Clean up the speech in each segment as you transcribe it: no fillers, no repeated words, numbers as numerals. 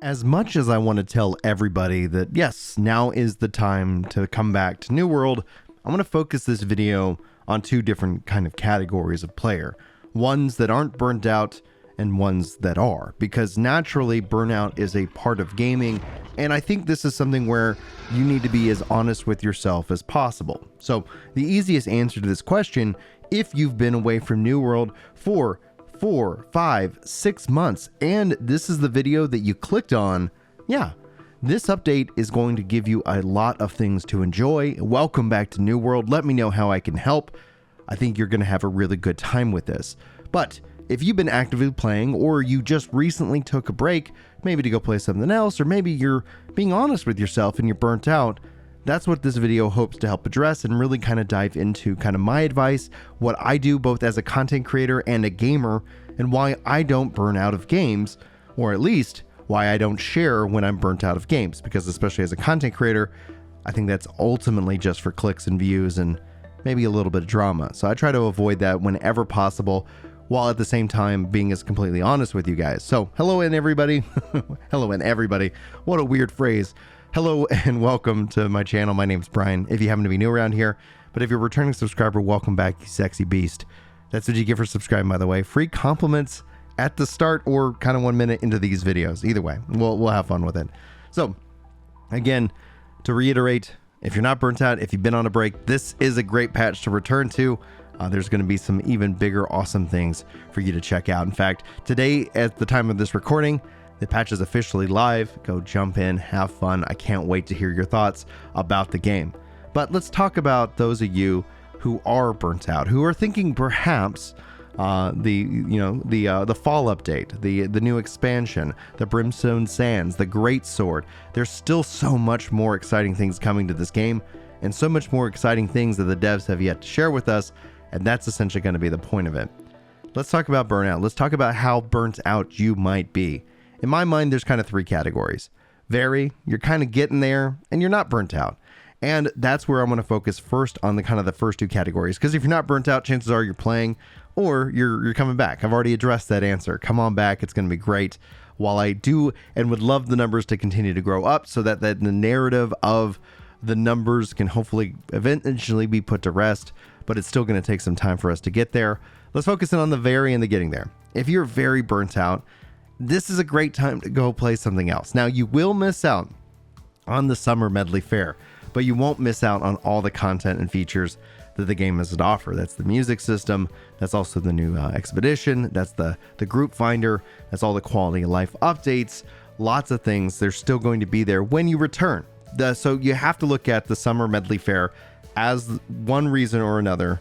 As much as I want to tell everybody that yes, now is the time to come back to New World, I'm going to focus this video on two different kind of categories of player. Ones that aren't burnt out and ones that are, because naturally burnout is a part of gaming, and I think this is something where you need to be as honest with yourself as possible. So the easiest answer to this question, if you've been away from New World for 4, 5, 6 months, and this is the video that you clicked on, yeah, this update is going to give you a lot of things to enjoy. Welcome back to New World. Let me know how I can help. I think you're going to have a really good time with this. But if you've been actively playing, or you just recently took a break, maybe to go play something else, or maybe you're being honest with yourself and you're burnt out, that's what this video hopes to help address and really kind of dive into kind of my advice, what I do both as a content creator and a gamer, and why I don't burn out of games, or at least why I don't share when I'm burnt out of games, because especially as a content creator, I think that's ultimately just for clicks and views and maybe a little bit of drama. So I try to avoid that whenever possible, while at the same time being as completely honest with you guys. So hello and everybody. Hello and everybody. What a weird phrase. Hello and welcome to my channel. My name's Brian, if you happen to be new around here. But if you're a returning subscriber, welcome back, you sexy beast. That's what you get for subscribing, by the way. Free compliments at the start or kind of 1 minute into these videos. Either way, we'll have fun with it. So again, to reiterate, if you're not burnt out, if you've been on a break, this is a great patch to return to. There's going to be some even bigger, awesome things for you to check out. In fact, today, at the time of this recording, the patch is officially live. Go jump in, have fun. I can't wait to hear your thoughts about the game. But let's talk about those of you who are burnt out, who are thinking perhaps the fall update, the new expansion, the Brimstone Sands, the Great Sword. There's still so much more exciting things coming to this game, and so much more exciting things that the devs have yet to share with us, and that's essentially going to be the point of it. Let's talk about burnout. Let's talk about how burnt out you might be. In my mind, there's kind of three categories. You're kind of getting there, and you're not burnt out. And that's where I'm going to focus first on the first two categories. Because if you're not burnt out, chances are you're playing or you're coming back. I've already addressed that answer. Come on back. It's going to be great. While I do and would love the numbers to continue to grow up so that the narrative of the numbers can hopefully eventually be put to rest, but it's still going to take some time for us to get there. Let's focus in on the very and the getting there. If you're very burnt out, this is a great time to go play something else. Now, you will miss out on the Summer Medleyfaire, but you won't miss out on all the content and features that the game has to offer. That's the music system. That's also the new expedition. That's the group finder. That's all the quality of life updates. Lots of things. They're still going to be there when you return. So you have to look at the Summer Medleyfaire as one reason or another,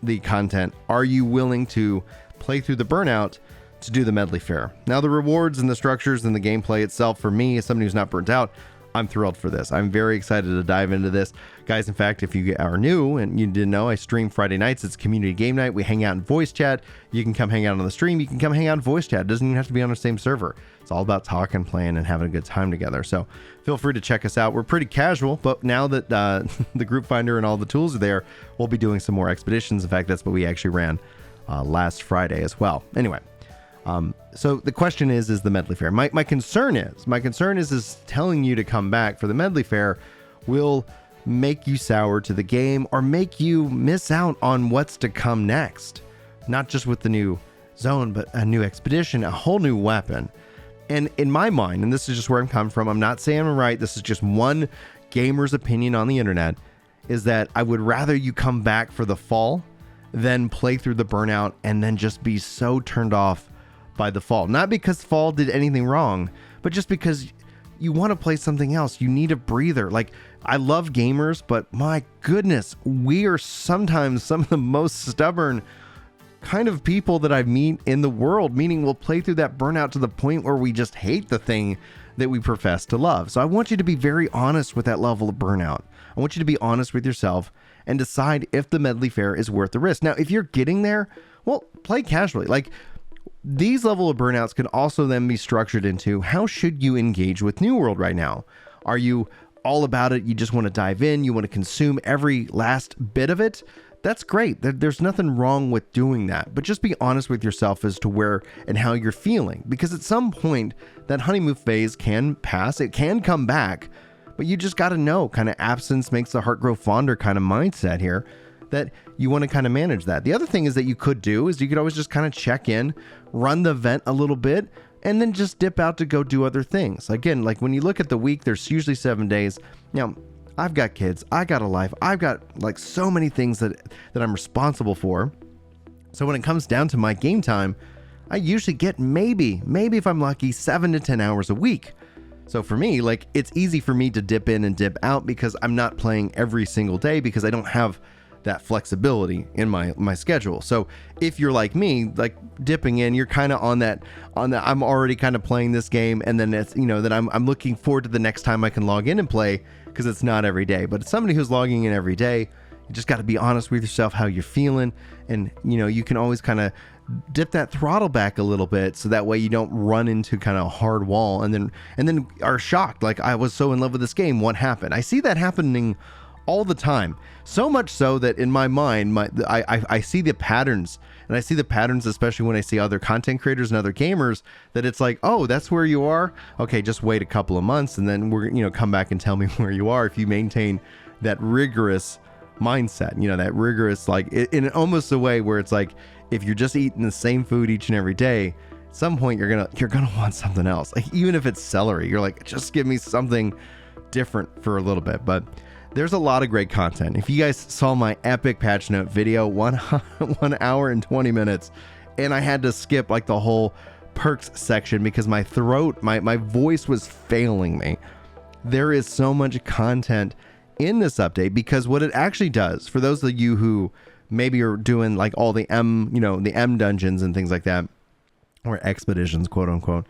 the content. Are you willing to play through the burnout to do the Medleyfaire? Now, the rewards and the structures and the gameplay itself, for me, as somebody who's not burnt out, I'm thrilled for this. I'm very excited to dive into this. Guys, in fact, if you are new and you didn't know, I stream Friday nights. It's community game night. We hang out in voice chat. You can come hang out on the stream. You can come hang out in voice chat. It doesn't even have to be on the same server. It's all about talking, playing, and having a good time together. So feel free to check us out. We're pretty casual, but now that the group finder and all the tools are there, we'll be doing some more expeditions. In fact, that's what we actually ran last Friday as well. Anyway. So the question is the Medleyfaire. My concern is telling you to come back for the Medleyfaire will make you sour to the game or make you miss out on what's to come next. Not just with the new zone, but a new expedition, a whole new weapon. And in my mind, and this is just where I'm coming from, I'm not saying I'm right, this is just one gamer's opinion on the internet, is that I would rather you come back for the fall than play through the burnout and then just be so turned off by the fall. Not because fall did anything wrong, but just because you want to play something else. You need a breather. Like, I love gamers, but my goodness, we are sometimes some of the most stubborn kind of people that I meet in the world, meaning we'll play through that burnout to the point where we just hate the thing that we profess to love. So I want you to be very honest with that level of burnout. I want you to be honest with yourself and decide if the Medleyfaire is worth the risk. Now, if you're getting there, well, play casually. Like, these level of burnouts can also then be structured into how should you engage with New World right now? Are you all about it? You just want to dive in. You want to consume every last bit of it. that's great. There's nothing wrong with doing that, but just be honest with yourself as to where and how you're feeling, because at some point that honeymoon phase can pass. It can come back, but you just got to know, kind of absence makes the heart grow fonder kind of mindset here, that you want to kind of manage that. The other thing is that you could do is you could always just kind of check in, run the event a little bit, and then just dip out to go do other things. Again, like when you look at the week, there's usually 7 days. Now, I've got kids, I got a life, I've got like so many things that I'm responsible for. So when it comes down to my game time, I usually get maybe if I'm lucky, 7 to 10 hours a week. So for me, like, it's easy for me to dip in and dip out because I'm not playing every single day, because I don't have that flexibility in my schedule. So if you're like me, like dipping in, you're kind of on that I'm already kind of playing this game, and then it's, that I'm looking forward to the next time I can log in and play, because it's not every day. But it's somebody who's logging in every day, you just got to be honest with yourself how you're feeling, and you can always kind of dip that throttle back a little bit, so that way you don't run into kind of a hard wall and then are shocked, like, I was so in love with this game, what happened? I see that happening all the time, so much so that in my mind, I see the patterns, and I see the patterns especially when I see other content creators and other gamers, that it's like, oh, that's where you are? Okay, just wait a couple of months and then we're come back and tell me where you are, if you maintain that rigorous mindset, that rigorous, like, in almost a way where it's like, if you're just eating the same food each and every day, at some point you're gonna want something else. Like, even if it's celery, you're like, just give me something different for a little bit. But there's a lot of great content. If you guys saw my epic patch note video, 1 hour and 20 minutes, and I had to skip like the whole perks section because my throat, my voice was failing me. There is so much content in this update, because what it actually does, for those of you who maybe are doing like all the the M dungeons and things like that, or expeditions, quote unquote,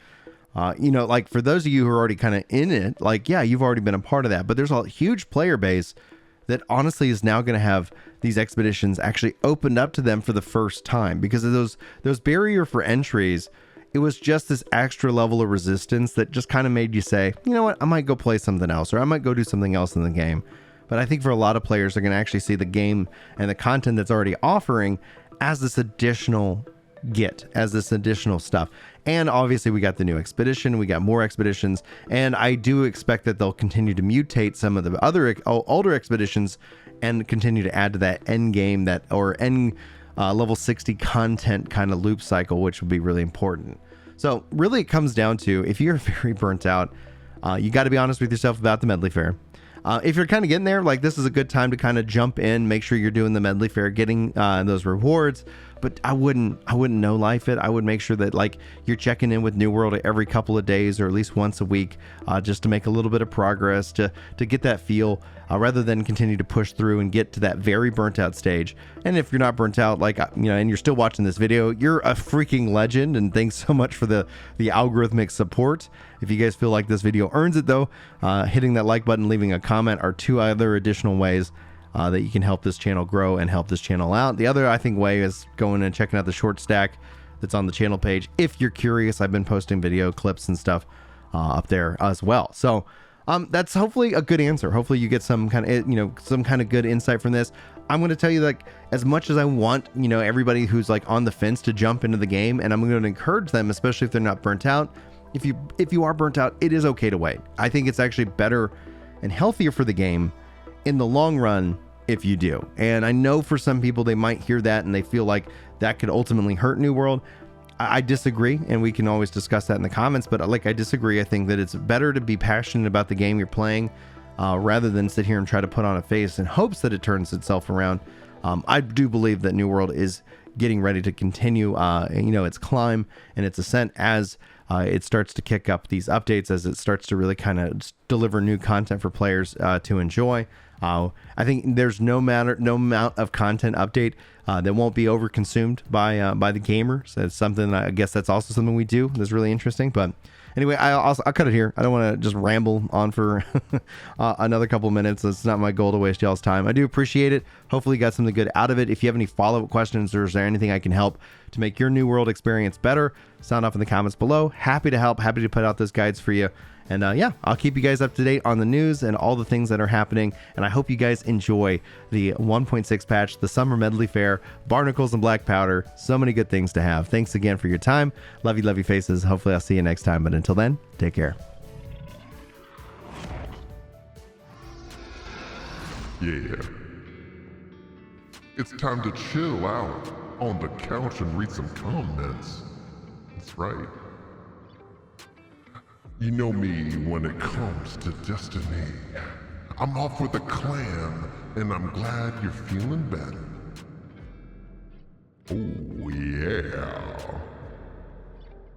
like for those of you who are already kind of in it, like, yeah, you've already been a part of that, but there's a huge player base that honestly is now going to have these expeditions actually opened up to them for the first time, because of those barrier for entries. It was just this extra level of resistance that just kind of made you say, you know what, I might go play something else, or I might go do something else in the game. But I think for a lot of players, they're going to actually see the game and the content that's already offering as this additional as this additional stuff. And obviously we got the new expedition, we got more expeditions, and I do expect that they'll continue to mutate some of the other older expeditions and continue to add to that end game, end level 60 content kind of loop cycle, which will be really important. So really it comes down to, if you're very burnt out, you got to be honest with yourself about the Medleyfaire. If you're kind of getting there, like, this is a good time to kind of jump in, make sure you're doing the Medleyfaire, getting those rewards. But I wouldn't no life it. I would make sure that, like, you're checking in with New World every couple of days, or at least once a week, just to make a little bit of progress, to get that feel, rather than continue to push through and get to that very burnt out stage. And if you're not burnt out, like, and you're still watching this video, you're a freaking legend, and thanks so much for the algorithmic support. If you guys feel like this video earns it, though, hitting that like button, leaving a comment are 2 other additional ways that you can help this channel grow and help this channel out. The other, I think, way is going and checking out the short stack that's on the channel page. If you're curious, I've been posting video clips and stuff up there as well. So that's hopefully a good answer. Hopefully you get some kind of, some kind of good insight from this. I'm going to tell you, like, as much as I want, everybody who's like on the fence to jump into the game, and I'm going to encourage them, especially if they're not burnt out. If you are burnt out, it is okay to wait. I think it's actually better and healthier for the game in the long run if you do. And I know for some people, they might hear that and they feel like that could ultimately hurt New World. I disagree, and we can always discuss that in the comments, but I disagree. I think that it's better to be passionate about the game you're playing, rather than sit here and try to put on a face in hopes that it turns itself around. I do believe that New World is getting ready to continue its climb and its ascent as it starts to kick up these updates, as it starts to really kind of deliver new content for players to enjoy. I think there's no amount of content update that won't be overconsumed by the gamer. So it's something, I guess that's also something we do that's really interesting. But anyway, I'll cut it here. I don't want to just ramble on for another couple minutes. It's not my goal to waste y'all's time. I do appreciate it. Hopefully you got something good out of it. If you have any follow-up questions, or is there anything I can help to make your New World experience better, sound off in the comments below. Happy to help. Happy to put out those guides for you. And yeah, I'll keep you guys up to date on the news and all the things that are happening. And I hope you guys enjoy the 1.6 patch, the Summer Medleyfaire, Barnacles and Black Powder. So many good things to have. Thanks again for your time. Love you faces. Hopefully I'll see you next time. But until then, take care. Yeah. It's time to chill out on the couch and read some comments. That's right. You know me when it comes to Destiny. I'm off with a clan, and I'm glad you're feeling better. Oh yeah.